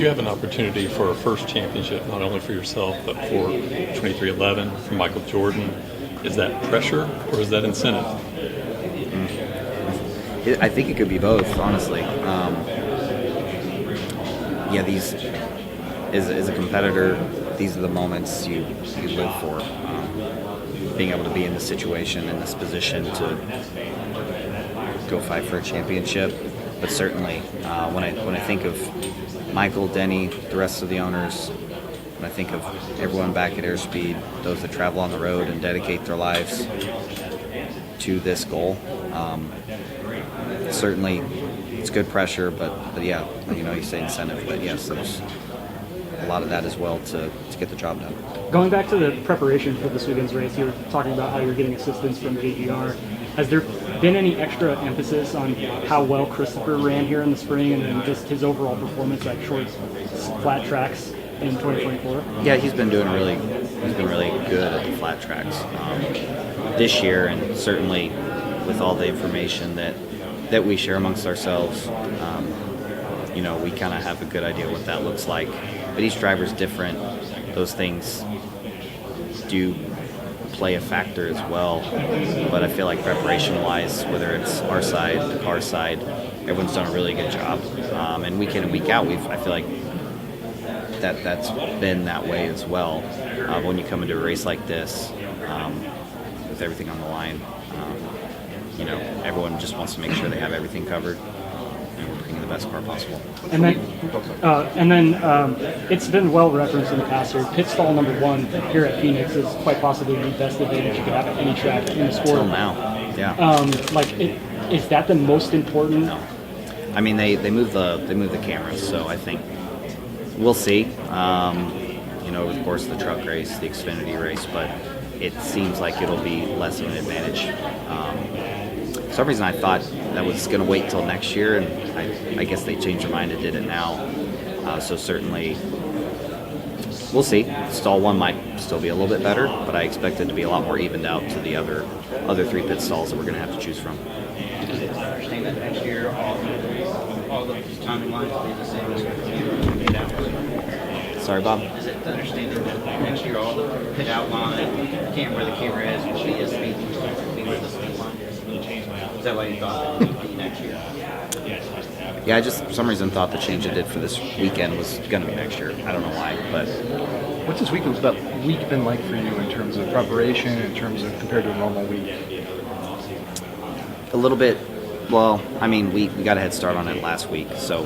You have an opportunity for a first championship, not only for yourself, but for 23XI, for Michael Jordan. Is that pressure or is that incentive? I think it could be both, honestly. These as a competitor, these are the moments you live for. Being able to be in this situation, in this position to go fight for a championship. But certainly, when I think of Michael, Denny, the rest of the owners, when I think of everyone back at Airspeed, those that travel on the road and dedicate their lives to this goal, certainly it's good pressure, but yeah, you say incentive, but yes, there's a lot of that as well to get the job done. Going back to the preparation for this weekend's race, you were talking about how you're getting assistance from JGR. Has there been any extra emphasis on how well Christopher ran here in the spring and then just his overall performance at short, flat tracks in 2024? Yeah, he's been really good at the flat tracks this year, and certainly with all the information that we share amongst ourselves, we kind of have a good idea what that looks like. But each driver's different. Those things do play a factor as well. But I feel like preparation-wise, whether it's our side, the car side, everyone's done a really good job. And week in and week out, I feel like that's been that way as well. When you come into a race like this, with everything on the line, everyone just wants to make sure they have everything covered. The best car possible. And then it's been well referenced in the past here. Pit stall number 1 here at Phoenix is quite possibly the best advantage you could have at any track in the sport. Until now, yeah. Is that the most important? No. I mean, they move the cameras, so I think we'll see. Over the course of the truck race, the Xfinity race, but it seems like it'll be less of an advantage. For some reason I thought that was going to wait till next year, and I guess they changed their mind and did it now. So certainly we'll see. Stall 1 might still be a little bit better, but I expect it to be a lot more evened out to the other 3 pit stalls that we're going to have to choose from. Is it to understand that next year all the timing lines will be the same as pit outline? Sorry, Bob? Is it to understand that next year all the pit outline, where the camera is, will be a speed, will be where the speed line is? Is that why you thought it would be next year? Yeah, I just for some reason thought the change it did for this weekend was going to be next year. I don't know why, but what's this week been like for you in terms of preparation, in terms of compared to a normal week? a little bit. Well, I mean, we got a head start on it last week, so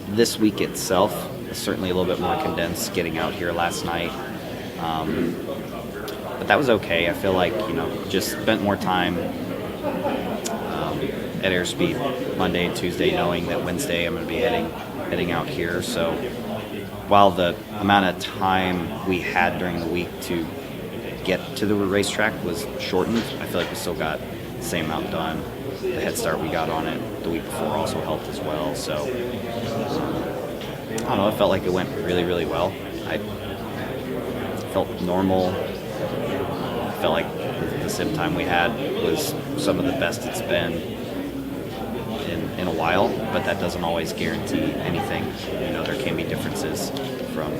this week itself is certainly a little bit more condensed getting out here last night. But that was okay. I feel like, just spent more time at Airspeed Monday and Tuesday, knowing that Wednesday I'm going to be heading out here. So while the amount of time we had during the week to get to the racetrack was shortened, I feel like we still got the same amount done. The head start we got on it the week before also helped as well. So I don't know, it felt like it went really, really well. I felt normal. I felt like the sim time we had was some of the best it's been in a while, but that doesn't always guarantee anything. There can be differences from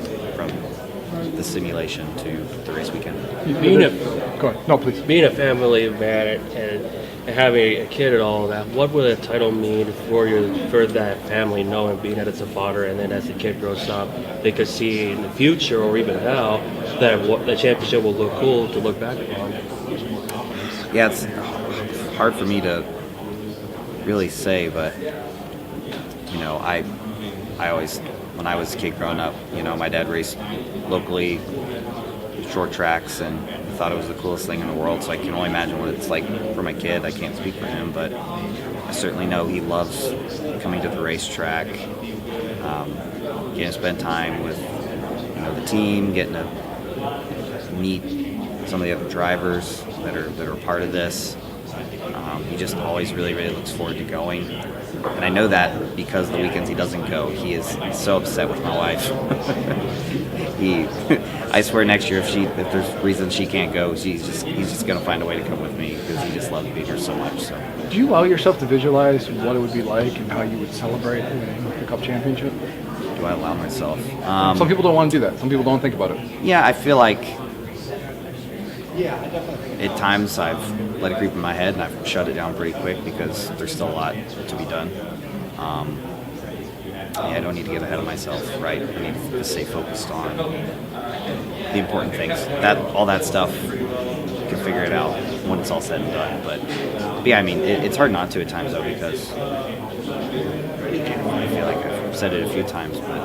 the simulation to the race weekend. Go ahead. No, please. Being a family man and having a kid and all that, what would a title mean for that family, knowing being that it's a father, and then as the kid grows up, they could see in the future or even now that the championship will look cool to look back upon? Yeah, it's hard for me to really say, but I always, when I was a kid growing up, my dad raced locally, short tracks, and thought it was the coolest thing in the world. So I can only imagine what it's like for my kid. I can't speak for him, but I certainly know he loves coming to the racetrack, getting to spend time with the team, getting to meet some of the other drivers that are part of this. He just always really, really looks forward to going. And I know that because the weekends he doesn't go, he is so upset with my wife. I swear next year if there's reasons she can't go, he's just going to find a way to come with me because he just loves being here so much. So. Do you allow yourself to visualize what it would be like and how you would celebrate winning the Cup championship? Do I allow myself? Some people don't want to do that. Some people don't think about it. Yeah, I feel like at times I've let it creep in my head and I've shut it down pretty quick because there's still a lot to be done. I don't need to get ahead of myself, right? I need to stay focused on the important things. All that stuff, you can figure it out when it's all said and done. But yeah, I mean, it's hard not to at times though because I feel like I've said it a few times, but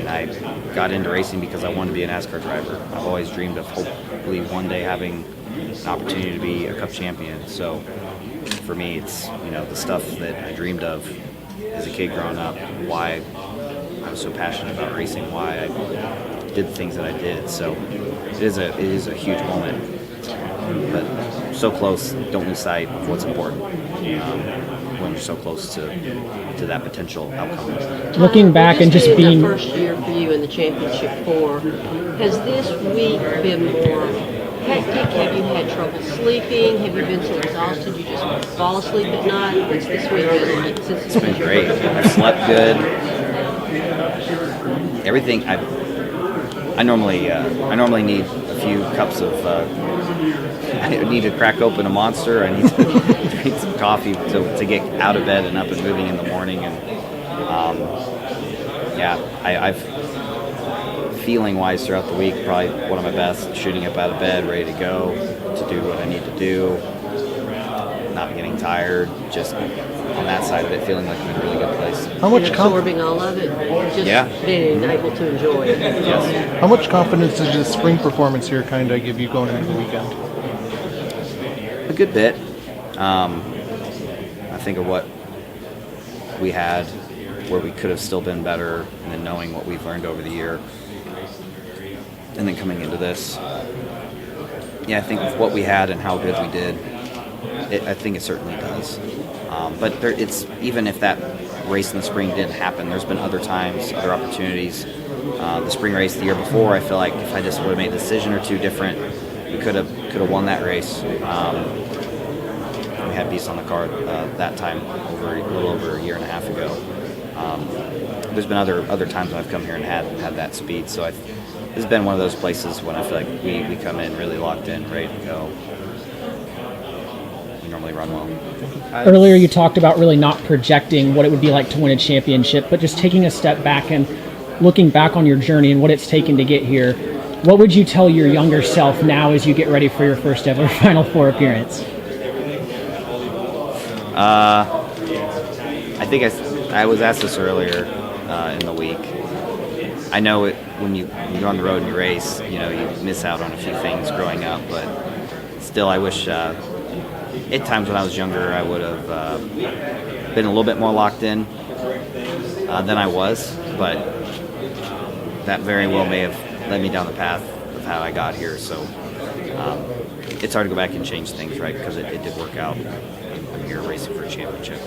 I got into racing because I wanted to be a NASCAR driver. I've always dreamed of hopefully one day having an opportunity to be a Cup champion. So for me, it's the stuff that I dreamed of as a kid growing up, why I was so passionate about racing, why I did the things that I did. So it is a huge moment, but so close. Don't lose sight of what's important when you're so close to that potential outcome. Looking back and just being the first year for you in the championship 4, has this week been more hectic? Have you had trouble sleeping? Have you been so exhausted you just fall asleep at night? What's this week been like? It's been great. I've slept good. Everything. I normally need a few cups of. I need to crack open a Monster. I need to drink some coffee to get out of bed and up and moving in the morning. And I've feeling wise throughout the week, probably one of my best. Shooting up out of bed, ready to go to do what I need to do. Not getting tired. Just on that side of it, feeling like I'm in a really good place. how much Absorbing all of it, just being able to enjoy it. Yes. how much confidence does this spring performance here kind of give you going into the weekend? A good bit. I think of what we had, where we could have still been better, and then knowing what we've learned over the year, and then coming into this. Yeah, I think with what we had and how good we did, I think it certainly does. But it's even if that race in the spring didn't happen, there's been other times, other opportunities. The spring race the year before, I feel like if I just would have made a decision or two different, we could have won that race. We had Beast on the card that time a little over a year and a half ago. There's been other times when I've come here and had that speed. So this has been one of those places when I feel like we come in really locked in, ready to go. We normally run well. Earlier you talked about really not projecting what it would be like to win a championship, but just taking a step back and looking back on your journey and what it's taken to get here. What would you tell your younger self now as you get ready for your first ever Final Four appearance? I think I was asked this earlier in the week. I know when you go on the road and you race, you miss out on a few things growing up, but still I wish at times when I was younger I would have been a little bit more locked in than I was, but that very well may have led me down the path of how I got here. So it's hard to go back and change things, right? Because it did work out. I'm here racing for a championship.